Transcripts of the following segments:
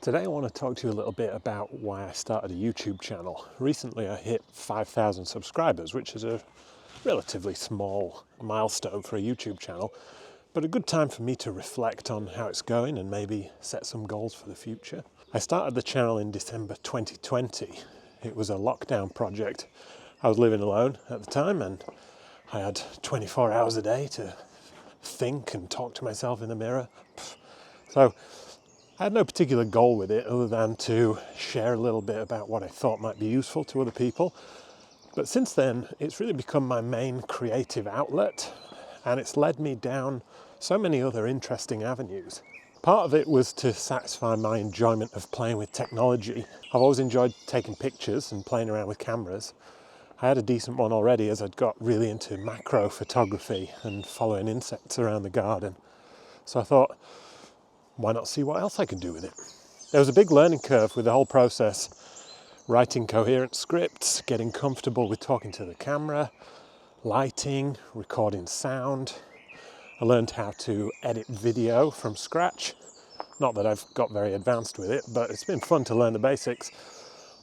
Today I want to talk to you a little bit about why I started a YouTube channel. Recently I hit 5,000 subscribers, which is a relatively small milestone for a YouTube channel, but a good time for me to reflect on how it's going and maybe set some goals for the future. I started the channel in December 2020. It was a lockdown project. I was living alone at the time and I had 24 hours a day to think and talk to myself in the mirror. So I had no particular goal with it other than to share a little bit about what I thought might be useful to other people. But since then, it's really become my main creative outlet, and it's led me down so many other interesting avenues. Part of it was to satisfy my enjoyment of playing with technology. I've always enjoyed taking pictures and playing around with cameras. I had a decent one already as I'd got really into macro photography and following insects around the garden. So I thought, why not see what else I could do with it? There was a big learning curve with the whole process. Writing coherent scripts, getting comfortable with talking to the camera, lighting, recording sound. I learned how to edit video from scratch. Not that I've got very advanced with it, but it's been fun to learn the basics.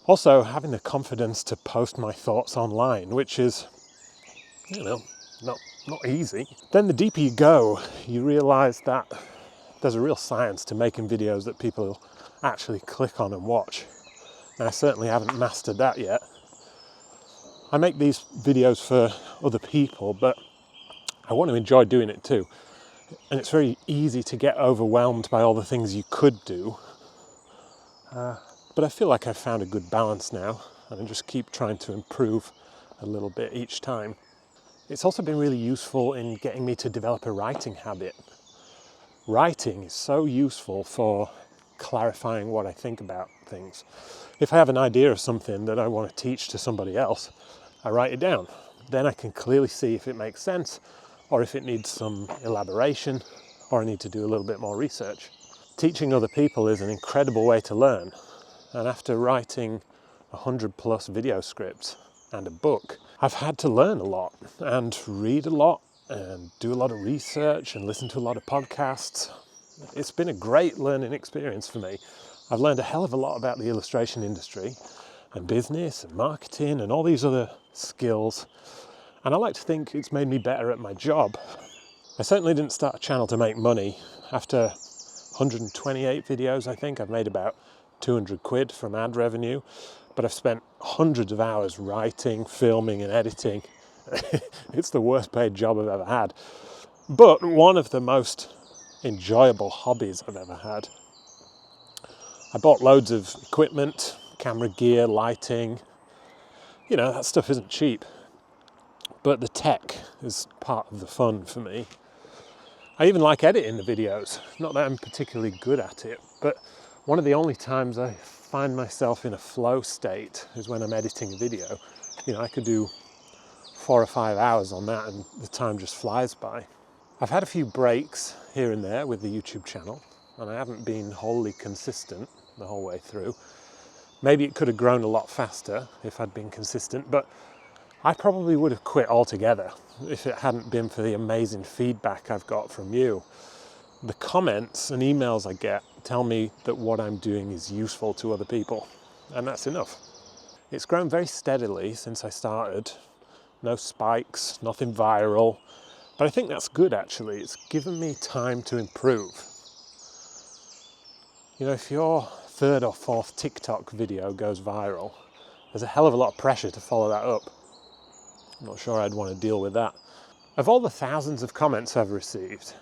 Also, having the confidence to post my thoughts online, which is, not easy. Then the deeper you go, you realize that there's a real science to making videos that people actually click on and watch. And I certainly haven't mastered that yet. I make these videos for other people, but I want to enjoy doing it too. And it's very easy to get overwhelmed by all the things you could do. But I feel like I've found a good balance now, and I just keep trying to improve a little bit each time. It's also been really useful in getting me to develop a writing habit. Writing is so useful for clarifying what I think about things. If I have an idea of something that I want to teach to somebody else, I write it down. Then I can clearly see if it makes sense, or if it needs some elaboration, or I need to do a little bit more research. Teaching other people is an incredible way to learn. And after writing 100+ video scripts and a book, I've had to learn a lot and read a lot and do a lot of research and listen to a lot of podcasts. It's been a great learning experience for me. I've learned a hell of a lot about the illustration industry and business and marketing and all these other skills. And I like to think it's made me better at my job. I certainly didn't start a channel to make money. After 128 videos, I think, I've made about 200 quid from ad revenue. But I've spent hundreds of hours writing, filming and editing. It's the worst paid job I've ever had. But one of the most enjoyable hobbies I've ever had. I bought loads of equipment, camera gear, lighting. That stuff isn't cheap. But the tech is part of the fun for me. I even like editing the videos. Not that I'm particularly good at it, but one of the only times I find myself in a flow state is when I'm editing a video. I could do 4 or 5 hours on that and the time just flies by. I've had a few breaks here and there with the YouTube channel, and I haven't been wholly consistent the whole way through. Maybe it could have grown a lot faster if I'd been consistent, but I probably would have quit altogether if it hadn't been for the amazing feedback I've got from you. The comments and emails I get tell me that what I'm doing is useful to other people, and that's enough. It's grown very steadily since I started. No spikes, nothing viral. But I think that's good, actually. It's given me time to improve. If your 3rd or 4th TikTok video goes viral, there's a hell of a lot of pressure to follow that up. I'm not sure I'd want to deal with that. Of all the thousands of comments I've received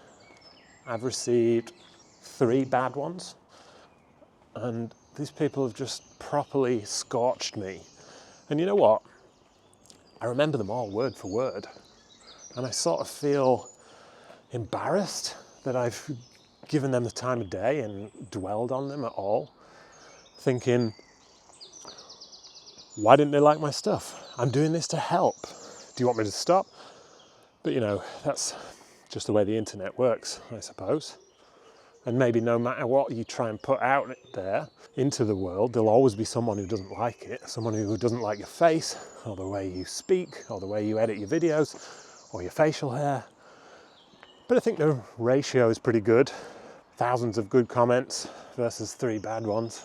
3 bad ones. And these people have just properly scorched me. And you know what? I remember them all word for word. And I sort of feel embarrassed that I've given them the time of day and dwelled on them at all. Thinking, why didn't they like my stuff? I'm doing this to help. Do you want me to stop? But that's just the way the internet works, I suppose. And maybe no matter what you try and put out there into the world, there'll always be someone who doesn't like it, someone who doesn't like your face, or the way you speak, or the way you edit your videos, or your facial hair. But I think the ratio is pretty good. thousands of good comments versus 3 bad ones.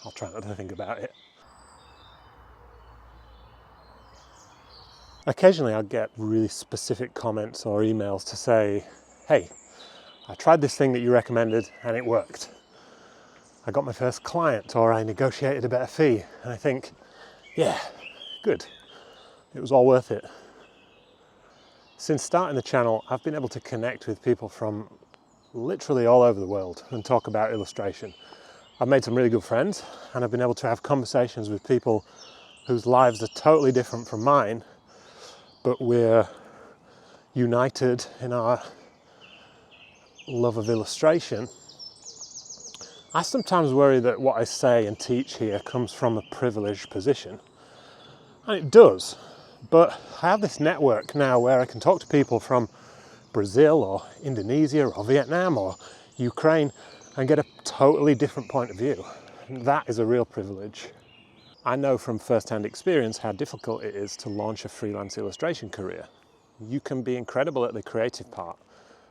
I'll try not to think about it. Occasionally I'll get really specific comments or emails to say, hey, I tried this thing that you recommended and it worked. I got my first client, or I negotiated a better fee. And I think, yeah, good. It was all worth it. Since starting the channel, I've been able to connect with people from literally all over the world and talk about illustration. I've made some really good friends, and I've been able to have conversations with people whose lives are totally different from mine, but we're united in our love of illustration. I sometimes worry that what I say and teach here comes from a privileged position, and it does, but I have this network now where I can talk to people from Brazil or Indonesia or Vietnam or Ukraine and get a totally different point of view. That is a real privilege. I know from first-hand experience how difficult it is to launch a freelance illustration career. You can be incredible at the creative part,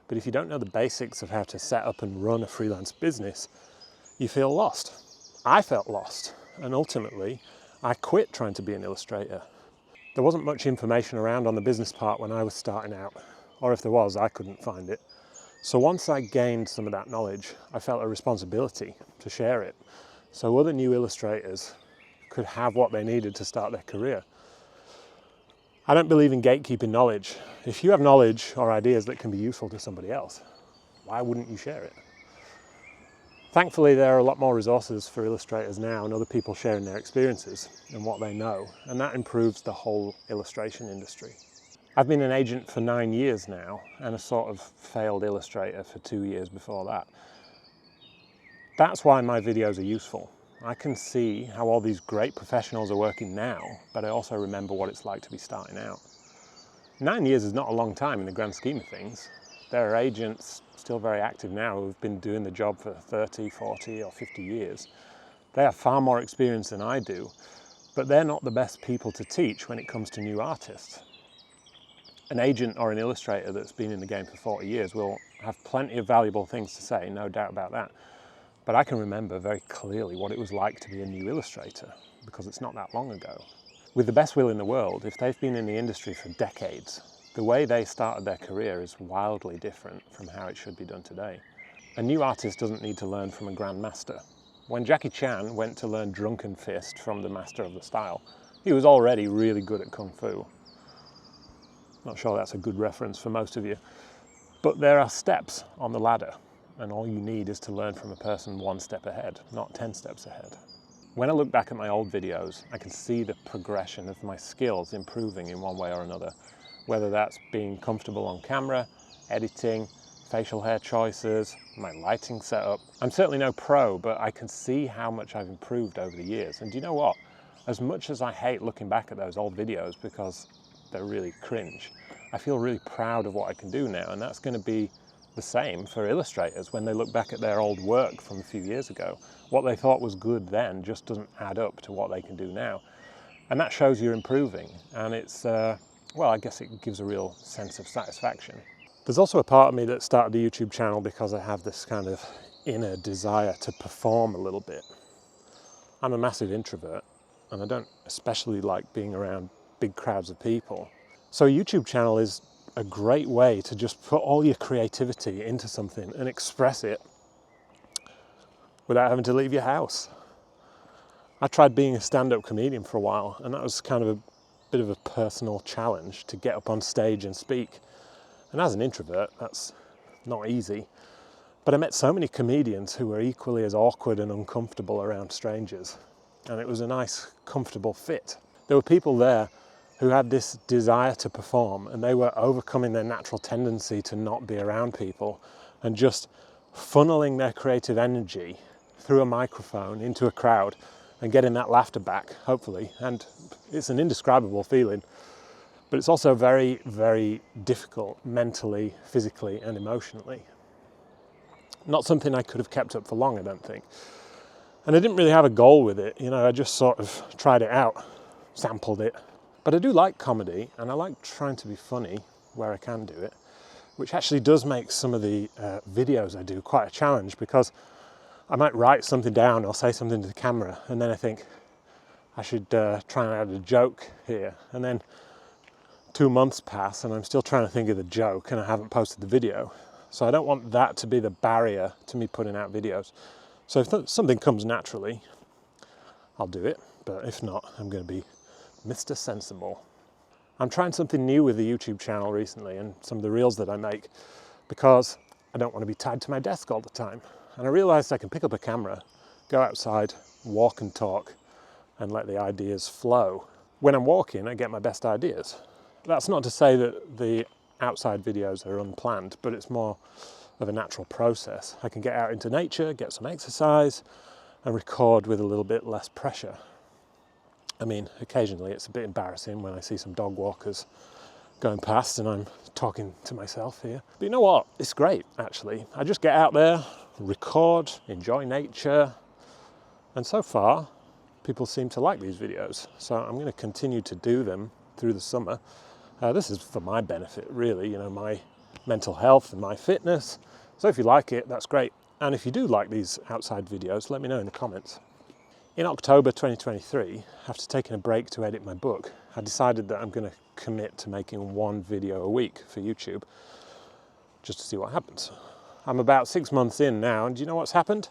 but if you don't know the basics of how to set up and run a freelance business, you feel lost. I felt lost, and ultimately I quit trying to be an illustrator. There wasn't much information around on the business part when I was starting out, or if there was, I couldn't find it. So once I gained some of that knowledge, I felt a responsibility to share it, so other new illustrators could have what they needed to start their career. I don't believe in gatekeeping knowledge. If you have knowledge or ideas that can be useful to somebody else, why wouldn't you share it? Thankfully, there are a lot more resources for illustrators now and other people sharing their experiences and what they know, and that improves the whole illustration industry. I've been an agent for 9 years now and a sort of failed illustrator for 2 years before that. That's why my videos are useful. I can see how all these great professionals are working now, but I also remember what it's like to be starting out. 9 years is not a long time in the grand scheme of things. There are agents still very active now who've been doing the job for 30, 40 or 50 years. They have far more experience than I do, but they're not the best people to teach when it comes to new artists. An agent or an illustrator that's been in the game for 40 years will have plenty of valuable things to say, no doubt about that. But I can remember very clearly what it was like to be a new illustrator, because it's not that long ago. With the best will in the world, if they've been in the industry for decades, the way they started their career is wildly different from how it should be done today. A new artist doesn't need to learn from a grandmaster. When Jackie Chan went to learn Drunken Fist from the master of the style, he was already really good at Kung Fu. Not sure that's a good reference for most of you, but there are steps on the ladder, and all you need is to learn from a person 1 step ahead, not 10 steps ahead. When I look back at my old videos, I can see the progression of my skills improving in one way or another, whether that's being comfortable on camera, editing, facial hair choices, my lighting setup. I'm certainly no pro, but I can see how much I've improved over the years. And do you know what? As much as I hate looking back at those old videos because they're really cringe, I feel really proud of what I can do now, and that's going to be the same for illustrators when they look back at their old work from a few years ago. What they thought was good then just doesn't add up to what they can do now. And that shows you're improving, and it's, well, I guess it gives a real sense of satisfaction. There's also a part of me that started the YouTube channel because I have this kind of inner desire to perform a little bit. I'm a massive introvert, and I don't especially like being around big crowds of people. So a YouTube channel is a great way to just put all your creativity into something and express it without having to leave your house. I tried being a stand-up comedian for a while, and that was kind of a bit of a personal challenge to get up on stage and speak. And as an introvert, that's not easy. But I met so many comedians who were equally as awkward and uncomfortable around strangers. And it was a nice, comfortable fit. There were people there who had this desire to perform, and they were overcoming their natural tendency to not be around people and just funneling their creative energy through a microphone into a crowd and getting that laughter back, hopefully. And it's an indescribable feeling, but it's also very, very difficult mentally, physically, and emotionally. Not something I could have kept up for long, I don't think. And I didn't really have a goal with it, you know, I just sort of tried it out, sampled it. But I do like comedy, and I like trying to be funny where I can do it. which actually does make some of the videos I do quite a challenge, because I might write something down or say something to the camera, and then I think I should try and add a joke here, and then 2 months pass and I'm still trying to think of the joke and I haven't posted the video. So I don't want that to be the barrier to me putting out videos. So if something comes naturally, I'll do it, but if not, I'm going to be Mr. Sensible. I'm trying something new with the YouTube channel recently and some of the reels that I make, because I don't want to be tied to my desk all the time. And I realised I can pick up a camera, go outside, walk and talk, and let the ideas flow. When I'm walking, I get my best ideas. That's not to say that the outside videos are unplanned, but it's more of a natural process. I can get out into nature, get some exercise, and record with a little bit less pressure. I mean, occasionally it's a bit embarrassing when I see some dog walkers going past and I'm talking to myself here. But you know what? It's great, actually. I just get out there, record, enjoy nature, and so far, people seem to like these videos. So I'm going to continue to do them through the summer. This is for my benefit, really, my mental health and my fitness. So if you like it, that's great. And if you do like these outside videos, let me know in the comments. In October 2023, after taking a break to edit my book, I decided that I'm going to commit to making 1 video a week for YouTube, just to see what happens. I'm about 6 months in now, and do you know what's happened?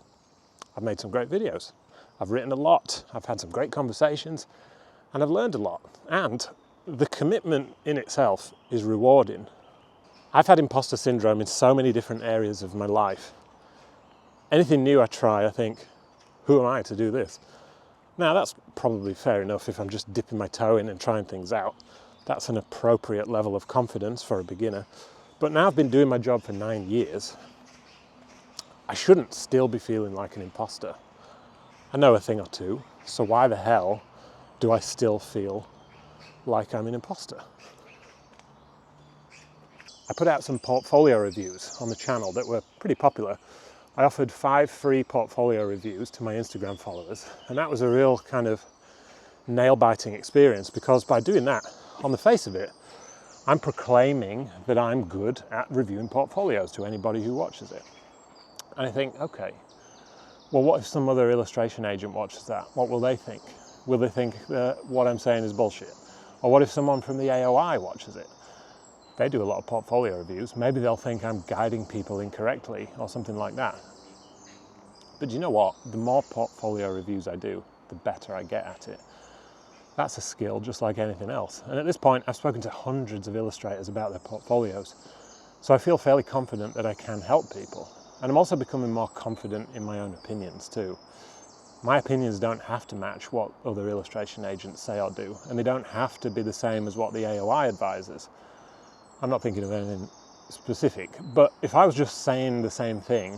I've made some great videos. I've written a lot, I've had some great conversations, and I've learned a lot. And the commitment in itself is rewarding. I've had imposter syndrome in so many different areas of my life. Anything new I try, I think, who am I to do this? Now that's probably fair enough if I'm just dipping my toe in and trying things out. That's an appropriate level of confidence for a beginner. But now I've been doing my job for 9 years, I shouldn't still be feeling like an imposter. I know a thing or two, so why the hell do I still feel like I'm an imposter? I put out some portfolio reviews on the channel that were pretty popular. I offered 5 free portfolio reviews to my Instagram followers, and that was a real kind of nail-biting experience, because by doing that, on the face of it, I'm proclaiming that I'm good at reviewing portfolios to anybody who watches it. And I think, okay, well, what if some other illustration agent watches that? What will they think? Will they think that what I'm saying is bullshit? Or what if someone from the AOI watches it? They do a lot of portfolio reviews. Maybe they'll think I'm guiding people incorrectly or something like that. But you know what? The more portfolio reviews I do, the better I get at it. That's a skill just like anything else. And at this point, I've spoken to hundreds of illustrators about their portfolios. So I feel fairly confident that I can help people. And I'm also becoming more confident in my own opinions too. My opinions don't have to match what other illustration agents say or do, and they don't have to be the same as what the AOI advises. I'm not thinking of anything specific, but if I was just saying the same thing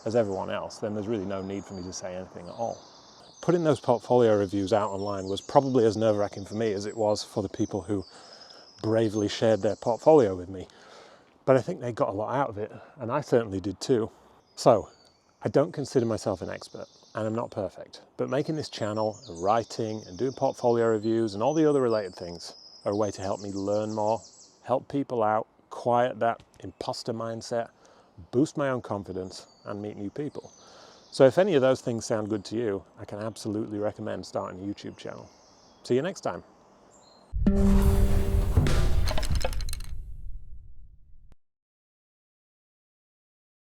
as everyone else, then there's really no need for me to say anything at all. Putting those portfolio reviews out online was probably as nerve-wracking for me as it was for the people who bravely shared their portfolio with me. But I think they got a lot out of it, and I certainly did too. So, I don't consider myself an expert, and I'm not perfect, but making this channel, and writing, and doing portfolio reviews, and all the other related things are a way to help me learn more, help people out, quiet that imposter mindset, boost my own confidence, and meet new people. So if any of those things sound good to you, I can absolutely recommend starting a YouTube channel. See you next time.